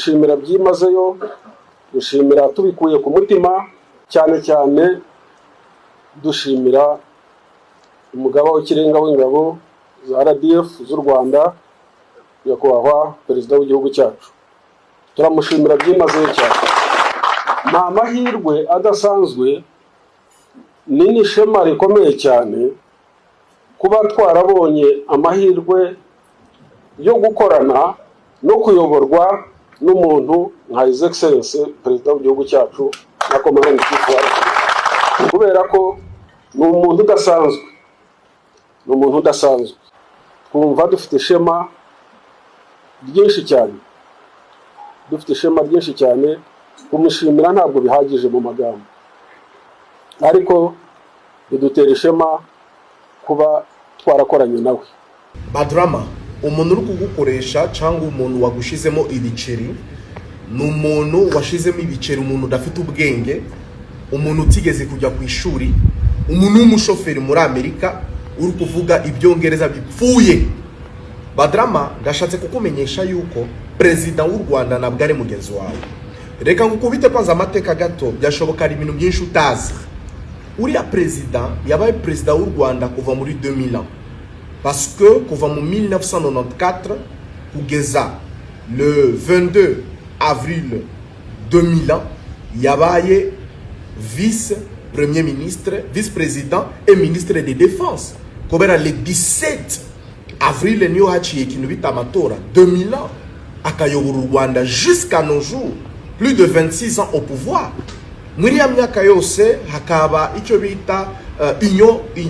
gushimira byimazeyo, gushimira tubikuye ku mutima, cyane cyane dushimira umugaba w'ikirenga w'ingabo za RDF z'u Rwanda, nyakubahwa perezida w'igihugu cyacu. Turamushimira byimazeyo cyane. Ni amahirwe adasanzwe, ni n'ishema rikomeye cyane kuba twarabonye amahirwe yo gukorana no kuyoborwa n'umuntu nka His Excellency perezida w'igihugu cyacu na Komanda Chief, kubera ko ni umuntu udasanzwe, twumva dufite ishema ryinshi cyane, kumushimira ntabwo bihagije mu magambo, ariko bidutera ishema kuba twarakoranye nawe. Badrama, umuntu uri kugukoresha cyangwa umuntu wagushizemo ibiceri, ni umuntu washizemo ibiceri, umuntu udafite ubwenge, umuntu utigeze kujya ku ishuri, umuntu w'umushoferi muri Amerika uri kuvuga ibyongereza bipfuye. Badrama, ndashatse kukumenyesha yuko perezida w'u Rwanda nabwo ari mugenzi wawe. Reka ngukubite kwanza amateka gato, byashoboka ari ibintu byinshi utazi. Uriya perezida yabaye perezida w'u Rwanda kuva muri 2000 ans. Parce que kuva mu 1994 kugeza le 22 avril 2000 yabaye vice-premier ministre, vice-président et ministre de défense. Kubera le 17 avril niyo haciye ikintu bita amatora 2000 ans, akayobora u Rwanda jusqu'à nos jours, plus de 26 ans au pouvoir. Muri ya myaka yose hakaba icyo bita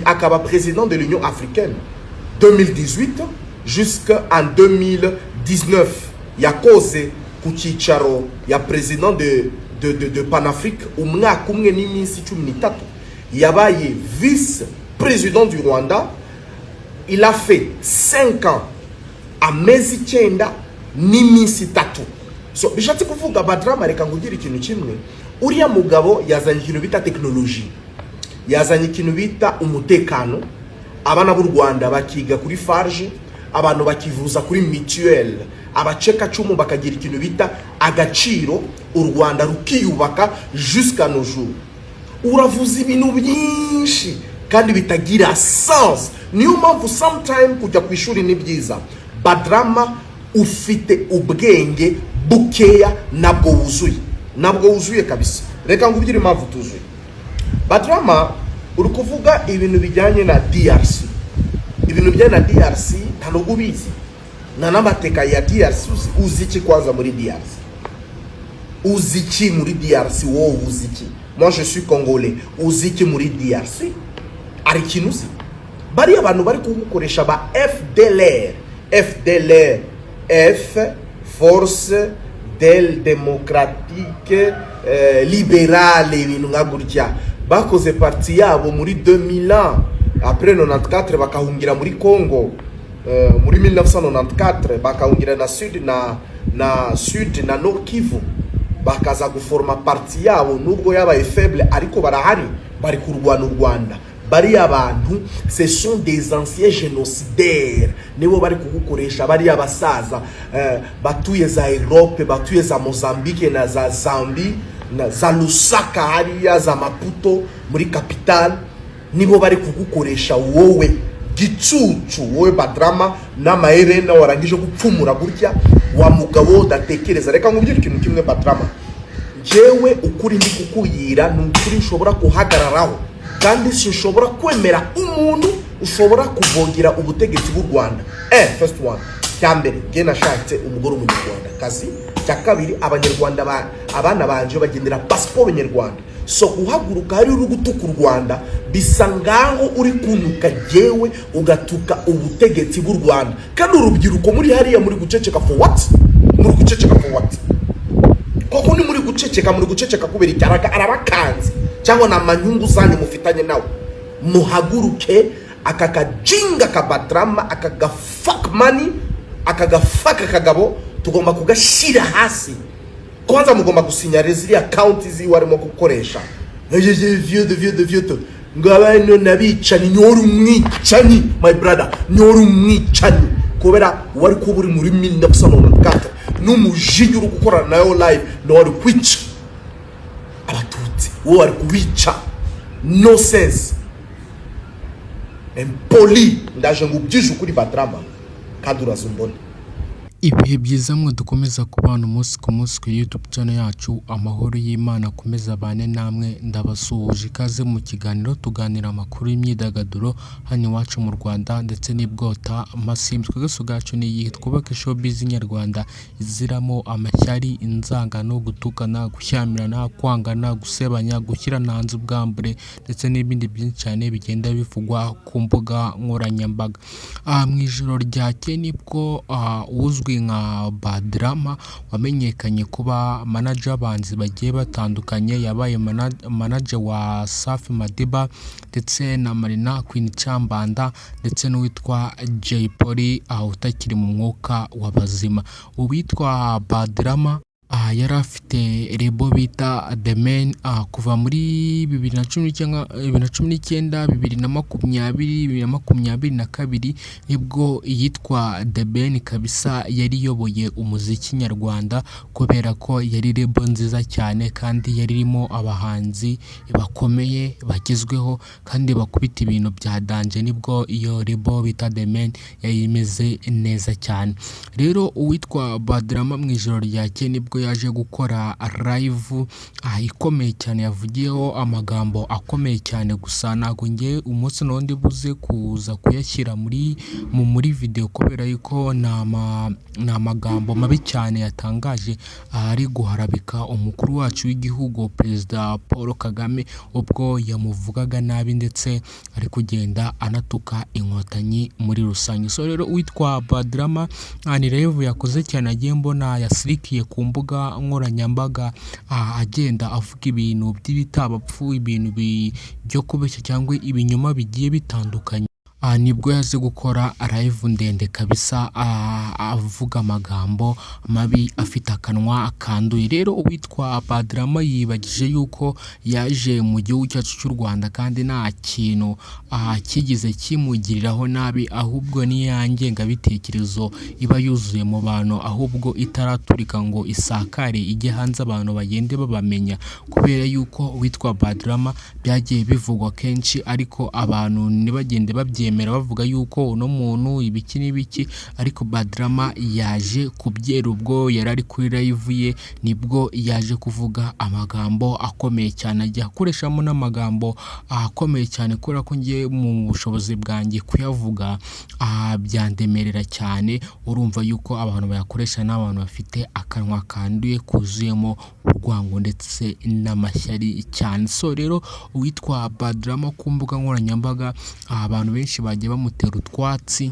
akaba président de l'Union africaine 2018 jusqu'en 2019. Yakoze ku cyicaro ya président de Panafrique umwaka umwe n'iminsi 13. Yabaye vice-président du Rwanda. Il a fait 5 ans amezi 9 n'iminsi 3. So bishatse kuvuga Badrama, reka ngugira ikintu kimwe. Uriya mugabo yazanye ikintu bita technology, yazanye ikintu bita umutekano. Abana b'u Rwanda bakiga kuri farge, abantu bakivuza kuri mutuelle, abaceka cumu bakagira ikintu bita agaciro, u Rwanda rukiyubaka jusqu'à nos jours. Uravuza ibintu byinshi kandi bitagira sens. Niyo mpamvu sometime kujya ku ishuri ni byiza. Badrama, ufite ubwenge bukeya, nabwo wuzuye kabisa. Reka ngubwire impamvu tuzuye. Badrama, uri kuvuga ibintu bijyanye na DRC. Ibintu bijyanye na DRC ntabwo ubizi. Na n'amateka ya DRC uzi iki kwanza muri DRC? Uzi iki muri DRC? Wowe uzi iki? Moi je suis congolais. Uzi iki muri DRC? Ari kintu uzi? Bari abantu bari kugukoresha ba FDLR, F Force del Démocratique Libérale, ibintu ngagurya. Bakoze parti yabo muri 2000 ans, après 94 bakahungira muri Congo, muri 1994 bakahungira na Sud na Nord Kivu, bakaza guforma parti yabo, nubwo yabaye faible ariko barahari, bari kurwana u Rwanda. Bari abantu, ce sont des anciens génocidaires, nibo bari kugukoresha. Bari abasaza batuye za Europe, batuye za Mozambique na za Zambie na za Lusaka, hariya za Maputo muri capital, nibo bari kugukoresha wowe gicucu, wowe Badrama n'amaherena warangije gupfumura gutya, wa mugabo udatekereza. Reka ngubwire ikintu kimwe Badrama, jewe ukuri ndi kukuyira n'ukuri nshobora kuhagararaho, kandi sinshobora kwemera umuntu ushobora kuvogera ubutegetsi bw'u Rwanda. First one, cyambere nge nashatse umugore w'umunyarwanda kazi, cya kabiri abanyarwanda abana banje bagendera passport nyarwanda. So uhaguruka hari uri gutuka u Rwanda bisa ngaho uri kunuka jewe ugatuka ubutegetsi bw'u Rwanda, kandi urubyiruko muri hariya muri guceceka for what? Muri guceceka for what? Koko ni muri guceceka kubera icyaraga arabakanze cyangwa na manyungu zanyu mufitanye nawe. Muhaguruke akakajinga ka Badrama, akagafuck money, akagafuck kagabo, tugomba kugashira hasi. Kwanza mugomba gusinya ziriya account ziwe arimo gukoresha. Vieux ngabano nabicani, nyori umwicani my brother, nyori umwicani, kubera wari kuburi muri 1994 n'umujinya uri gukorana nayo live no wari kwica abatutsi, wowe wari kubica. No sense. Impoli ndaje ngo ubyije ukuri Badrama kandi urazumbona. Ibihe byiza mwe dukomeza kubana umunsi ku munsi ku YouTube channel yacu, amahoro y'Imana akomeza abane namwe. Ndabasuhuje ikaze mu kiganiro tuganira amakuru y'imyidagaduro hano iwacu mu Rwanda ndetse n'ibwota amasimbi. Twese gacu ni iyi twubake showbiz nyarwanda iziramo amashyari, inzangano, gutukana, gushyamirana, kwangana, gusebanya, gushyirana hanze ubwambure ndetse n'ibindi byinshi cyane bigenda bivugwa ku mbuga nkoranyambaga. Mu ijoro ryakeye nibwo uzwi nka Badrama wamenyekanye kuba manager abanzi bagiye batandukanye, yabaye manager wa Safi Madiba ndetse na Marina Queen Chambanda ndetse n'uwitwa Jay Polly utakiri mu mwuka w'abazima. Uwitwa Badrama yari afite rebo bita The Man kuva muri 2019, 2022 nibwo yitwa The Ben kabisa yari iyoboye umuziki nyarwanda, kubera ko yari rebo nziza cyane kandi yari irimo abahanzi bakomeye bagezweho kandi bakubita ibintu bya danje. Nibwo iyo rebo bita The Man yari imeze neza cyane. Rero uwitwa Badrama mu ijoro ryakeye nibwo yaje gukora live ikomeye cyane, yavugiyeho amagambo akomeye cyane. Gusa ntago ngiye umunsi n'undi buze kuza kuyashyira muri video kubera yuko na amagambo mabi cyane yatangaje ari guharabika umukuru wacu w'igihugu Perezida Paul Kagame, ubwo yamuvugaga nabi ndetse ari kugenda anatuka inkotanyi muri rusange. So rero witwa Badrama ni live yakoze cyane, agiye mbona yasirikiye ku mbuga nkoranyambaga agenda avuga ibintu by'ibitabapfu, ibintu byo kubeshya cyangwa ibinyoma bigiye bitandukanye. Nibwo yaze gukora live ndende kabisa avuga amagambo mabi afite akanwa kanduye. Rero uwitwa Badrama yibagije yuko yaje mu gihugu cyacu cy'u Rwanda kandi nta kintu kigize kimugiriraho nabi, ahubwo ni yangenga bitekerezo iba yuzuye mu bantu, ahubwo itaraturika ngo isakare ijye hanze abantu bagende babamenya. Kubera yuko uwitwa Badrama byagiye bivugwa kenshi ariko abantu ntibagende babyemera bavuga yuko uno muntu ibiki n'ibiki, ariko Badrama yaje kubyera ubwo yari ari kuri live ye. Nibwo yaje kuvuga amagambo akomeye cyane, ajya akoreshamo n'amagambo akomeye cyane kubera ko ngiye mu bushobozi bwanjye kuyavuga byandemerera cyane. Urumva yuko abantu bayakoresha n'abantu bafite akanwa kanduye kuzuyemo urwango ndetse n'amashyari cyane. So rero uwitwa Badrama ku mbuga nkoranyambaga abantu benshi bagiye bamutera utwatsi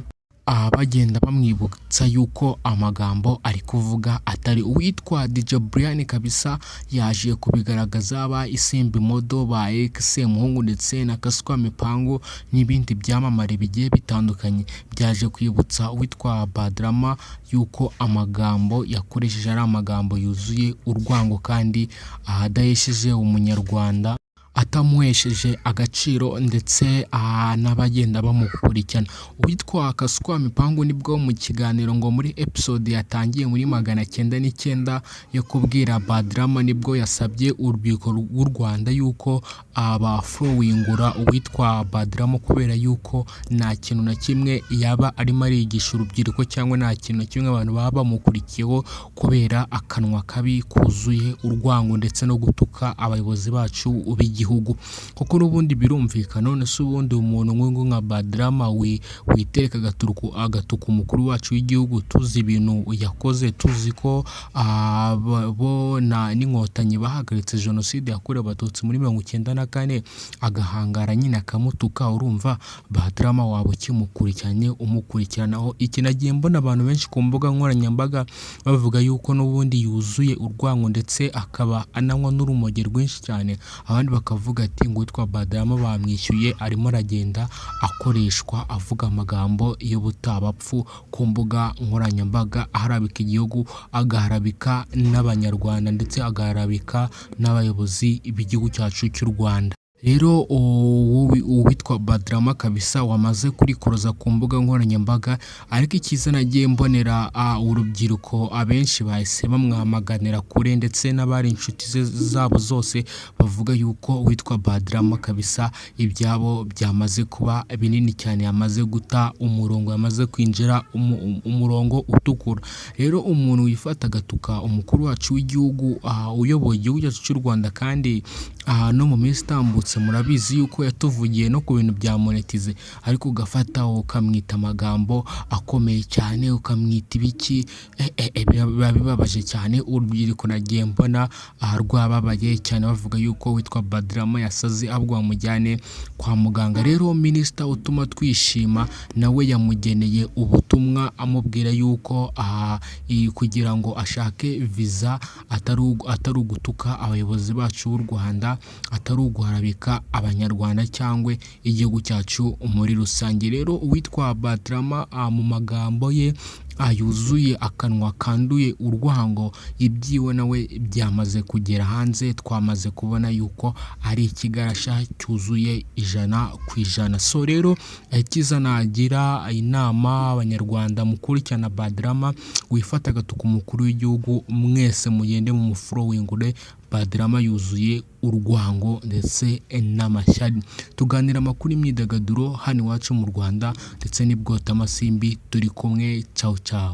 bagenda bamwibutsa yuko amagambo ari kuvuga atari. Uwitwa DJ Brian kabisa yaje kubigaragaza ba Isimbi Modo, ba X Muhungu ndetse na Kaswa Mipango n'ibindi byamamare bigiye bitandukanye byaje kwibutsa uwitwa Badrama yuko amagambo yakoresheje ari amagambo yuzuye urwango kandi adahesheje umunyarwanda, atamuhesheje agaciro ndetse n'abagenda bamukurikirana. Uwitwa Kaswa Mipango nibwo mu kiganiro ngo muri episode yatangiye muri 1909 yo kubwira Badrama, nibwo yasabye urubyiruko rw'u Rwanda yuko abaflowingura uwitwa Badrama kubera yuko nta kintu na kimwe yaba arimo arigisha urubyiruko cyangwa nta kintu na kimwe abantu baba bamukurikiyeho kubera akanwa kabi kuzuye urwango ndetse no gutuka abayobozi bacu gihugu. Kuko n'ubundi birumvikana, none se ubundi umuntu nk'uyu nka Badrama witereka agatuka umukuru wacu w'igihugu, tuzi ibintu yakoze, tuzi ko n'inkotanyi bahagaritse jenoside yakorewe abatutsi muri 1994 agahangara nyine akamutuka. Urumva Badrama waba ukimukurikiranye umukurikiranaho iki? Nagiye mbona abantu benshi ku mbuga nkoranyambaga bavuga yuko n'ubundi yuzuye urwango ndetse akaba ananywa n'urumogi rwinshi cyane. Abandi bakavuga ati ngo witwa Badrama bamwishyuye arimo aragenda akoreshwa avuga amagambo y'ubutabapfu ku mbuga nkoranyambaga, aharabika igihugu, agaharabika n'abanyarwanda ndetse agaharabika n'abayobozi b'igihugu cyacu cy'u Rwanda. rero uwitwa Badrama kabisa wamaze kurikoroza ku mbuga nkoranyambaga, ariko icyiza nagiye mbonera urubyiruko abenshi bahise bamwamaganira kure, ndetse n'abari inshuti ze zabo zose bavuga yuko uwitwa Badrama kabisa ibyabo byamaze kuba binini cyane, yamaze guta umurongo, yamaze kwinjira umurongo utukura. Rero umuntu wifata agatuka umukuru wacu w'igihugu uyoboye igihugu cyacu cy'u Rwanda, kandi no mu minsi itambutse murabizi yuko yatuvugiye no ku bintu bya monetize, ariko ugafata ukamwita amagambo akomeye cyane, ukamwita ibiki, biba bibabaje cyane. Urubyiruko nagiye mbona rwababaye cyane, bavuga yuko witwa Badrama yasaze ahubwo bamujyane kwa muganga. Rero minisita utuma twishima nawe yamugeneye ubutumwa amubwira yuko kugira ngo ashake visa atari ugutuka abayobozi bacu b'u Rwanda, atari uguharabika abanyarwanda cyangwa igihugu cyacu muri rusange. Rero uwitwa Badrama mu magambo ye yuzuye akanwa kanduye urwango, ibyiwe nawe byamaze kugera hanze, twamaze kubona yuko ari ikigarasha cyuzuye 100%. So rero icyiza nagira inama abanyarwanda mukurikirana Badrama wifata agatuka umukuru w'igihugu, mwese mugende mu mufurowingure. Badrama yuzuye urwango ndetse n'amashyari. Tuganira amakuru y'imyidagaduro hano iwacu mu Rwanda ndetse n'ibwota amasimbi, turi kumwe. Ciao ciao.